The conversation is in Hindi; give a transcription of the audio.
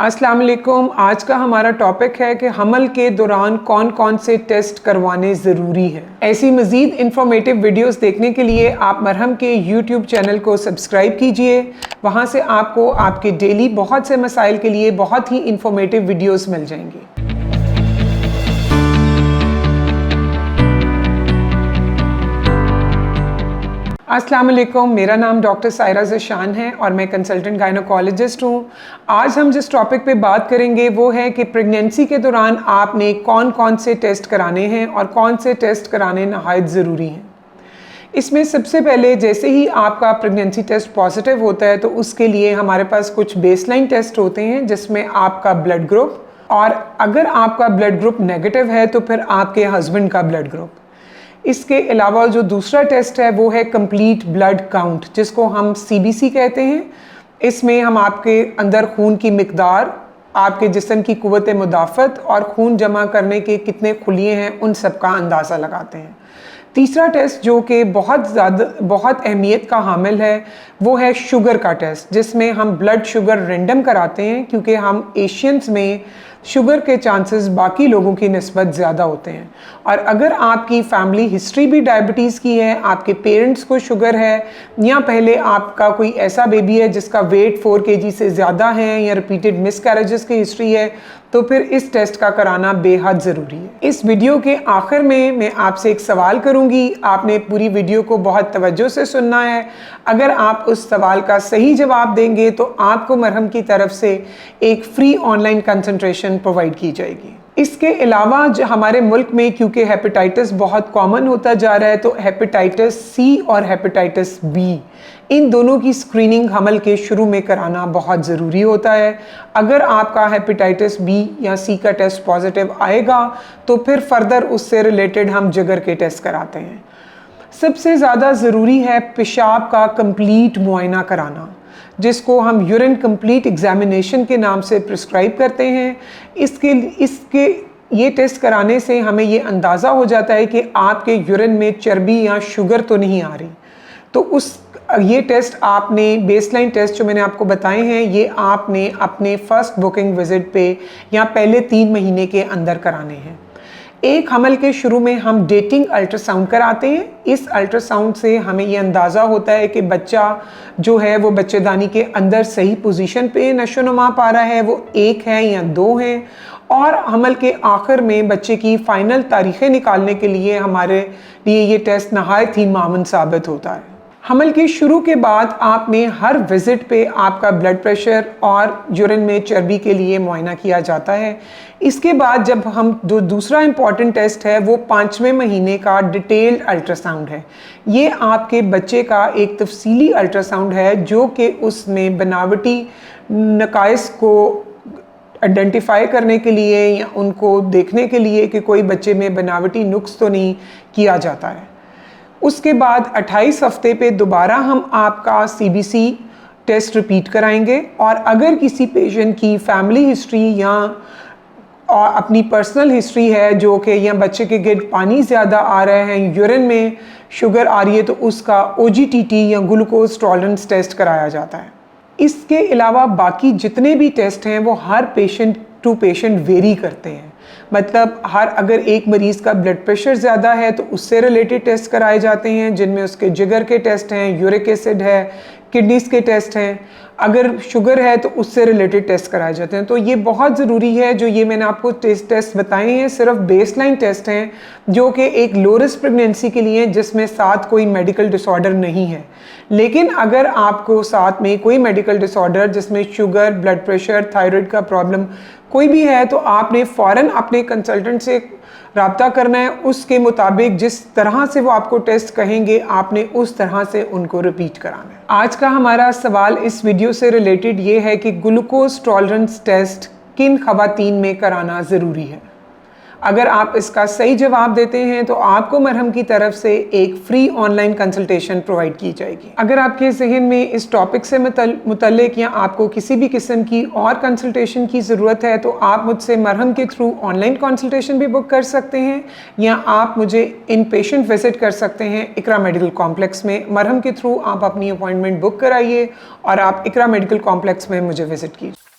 अस्सलाम वालेकुम। आज का हमारा टॉपिक है कि हमल के दौरान कौन कौन से टेस्ट करवाने ज़रूरी हैं। ऐसी मज़ीद इंफॉर्मेटिव वीडियोस देखने के लिए आप मरहम के यूट्यूब चैनल को सब्सक्राइब कीजिए। वहाँ से आपको आपके डेली बहुत से मसाइल के लिए बहुत ही इंफॉर्मेटिव वीडियोस मिल जाएंगी। अस्सलाम वालेकुम, मेरा नाम डॉक्टर सायरा ज़शान है और मैं कंसल्टेंट गायनोकोलॉजिस्ट हूँ। आज हम जिस टॉपिक पे बात करेंगे वो है कि प्रेगनेंसी के दौरान आपने कौन कौन से टेस्ट कराने हैं और कौन से टेस्ट कराने नहायत ज़रूरी हैं। इसमें सबसे पहले जैसे ही आपका प्रेगनेंसी टेस्ट पॉजिटिव होता है तो उसके लिए हमारे पास कुछ बेसलाइन टेस्ट होते हैं, जिसमें आपका ब्लड ग्रुप, और अगर आपका ब्लड ग्रुप नेगेटिव है तो फिर आपके हस्बैंड का ब्लड ग्रुप। इसके अलावा जो दूसरा टेस्ट है वो है कंप्लीट ब्लड काउंट, जिसको हम CBC कहते हैं। इसमें हम आपके अंदर खून की मिकदार, आपके जिस्म की कुव्वत मुदाफ़त और खून जमा करने के कितने खुलिए हैं उन सब का अंदाज़ा लगाते हैं। तीसरा टेस्ट जो कि बहुत अहमियत का हामिल है वो है शुगर का टेस्ट, जिसमें हम ब्लड शुगर रेंडम कराते हैं, क्योंकि हम एशियंस में शुगर के चांसेस बाकी लोगों की निस्बत ज़्यादा होते हैं। और अगर आपकी फैमिली हिस्ट्री भी डायबिटीज़ की है, आपके पेरेंट्स को शुगर है, या पहले आपका कोई ऐसा बेबी है जिसका वेट 4 kg से ज़्यादा है, या रिपीटेड मिसकैरेजेस की हिस्ट्री है, तो फिर इस टेस्ट का कराना बेहद ज़रूरी है। इस वीडियो के आखिर में मैं आपसे एक सवाल करूंगी, आपने पूरी वीडियो को बहुत तवज्जो से सुनना है। अगर आप उस सवाल का सही जवाब देंगे तो आपको मरहम की तरफ से एक फ्री ऑनलाइन कंसल्टेशन प्रोवाइड की जाएगी। इसके अलावा जो हमारे मुल्क में क्योंकि हेपेटाइटिस बहुत कॉमन होता जा रहा है, तो हेपेटाइटिस C और हेपेटाइटिस B, इन दोनों की स्क्रीनिंग हमल के शुरू में कराना बहुत ज़रूरी होता है। अगर आपका हेपेटाइटिस B या C का टेस्ट पॉजिटिव आएगा तो फिर फर्दर उससे रिलेटेड हम जिगर के टेस्ट कराते हैं। सबसे ज़्यादा ज़रूरी है पेशाब का कंप्लीट मुआयना कराना, जिसको हम यूरिन कंप्लीट एग्जामिनेशन के नाम से प्रिस्क्राइब करते हैं। इसके ये टेस्ट कराने से हमें ये अंदाज़ा हो जाता है कि आपके यूरिन में चर्बी या शुगर तो नहीं आ रही। तो ये टेस्ट आपने, बेसलाइन टेस्ट जो मैंने आपको बताए हैं, ये आपने अपने फर्स्ट बुकिंग विज़िट पे या पहले 3 महीने के अंदर कराने हैं। एक हमल के शुरू में हम डेटिंग अल्ट्रासाउंड कराते हैं। इस अल्ट्रासाउंड से हमें ये अंदाज़ा होता है कि बच्चा जो है वो बच्चेदानी के अंदर सही पोजीशन पे नशोनुमा पा रहा है, वो 1 है या 2 हैं। और हमल के आखिर में बच्चे की फ़ाइनल तारीखें निकालने के लिए हमारे लिए ये टेस्ट नहायत ही मामून साबित होता है। हमल के शुरू के बाद आपने हर विज़िट पे आपका ब्लड प्रेशर और यूरिन में चर्बी के लिए मुआयना किया जाता है। इसके बाद जब हम दूसरा इम्पॉर्टेंट टेस्ट है वो 5वें महीने का डिटेल्ड अल्ट्रासाउंड है। ये आपके बच्चे का एक तफसीली अल्ट्रासाउंड है, जो कि उसमें बनावटी नकाइस को आइडेंटिफाई करने के लिए या उनको देखने के लिए कि कोई बच्चे में बनावटी नुक्स तो नहीं किया जाता है। उसके बाद 28 हफ्ते पे दोबारा हम आपका CBC टेस्ट रिपीट कराएंगे। और अगर किसी पेशेंट की फैमिली हिस्ट्री या अपनी पर्सनल हिस्ट्री है, जो कि या बच्चे के गिर्द पानी ज़्यादा आ रहा है, यूरिन में शुगर आ रही है, तो उसका OGTT या ग्लूकोज टॉलरेंस टेस्ट कराया जाता है। इसके अलावा बाकी जितने भी टेस्ट हैं वो हर पेशेंट टू पेशेंट वेरी करते हैं। मतलब अगर एक मरीज़ का ब्लड प्रेशर ज़्यादा है तो उससे रिलेटेड टेस्ट कराए जाते हैं, जिनमें उसके जिगर के टेस्ट हैं, यूरिक एसिड है, किडनीज़ के टेस्ट हैं। अगर शुगर है तो उससे रिलेटेड टेस्ट कराए जाते हैं। तो ये बहुत ज़रूरी है। जो ये मैंने आपको टेस्ट बताए हैं सिर्फ बेसलाइन टेस्ट हैं, जो कि एक लो रिस्क प्रेगनेंसी के लिए, जिसमें साथ कोई मेडिकल डिसऑर्डर नहीं है। लेकिन अगर आपको साथ में कोई मेडिकल डिसऑर्डर जिसमें शुगर, ब्लड प्रेशर, थायराइड का प्रॉब्लम कोई भी है, तो आपने फ़ौरन अपने कंसल्टेंट से रब्ता करना है। उसके मुताबिक जिस तरह से वो आपको टेस्ट कहेंगे, आपने उस तरह से उनको रिपीट कराना है। आज का हमारा सवाल इस वीडियो से रिलेटेड ये है कि ग्लूकोज टॉलरेंस टेस्ट किन ख़वातीन में कराना ज़रूरी है। अगर आप इसका सही जवाब देते हैं तो आपको मरहम की तरफ से एक फ्री ऑनलाइन कंसल्टेशन प्रोवाइड की जाएगी। अगर आपके जहन में इस टॉपिक से मुतल्लिक या आपको किसी भी किस्म की और कंसल्टेशन की ज़रूरत है तो आप मुझसे मरहम के थ्रू ऑनलाइन कंसल्टेशन भी बुक कर सकते हैं, या आप मुझे इन पेशेंट विज़िट कर सकते हैं इकरा मेडिकल कॉम्प्लेक्स में। मरहम के थ्रू आप अपनी अपॉइंटमेंट बुक कराइए और आप इकरा मेडिकल कॉम्प्लेक्स में मुझे विज़िट कीजिए।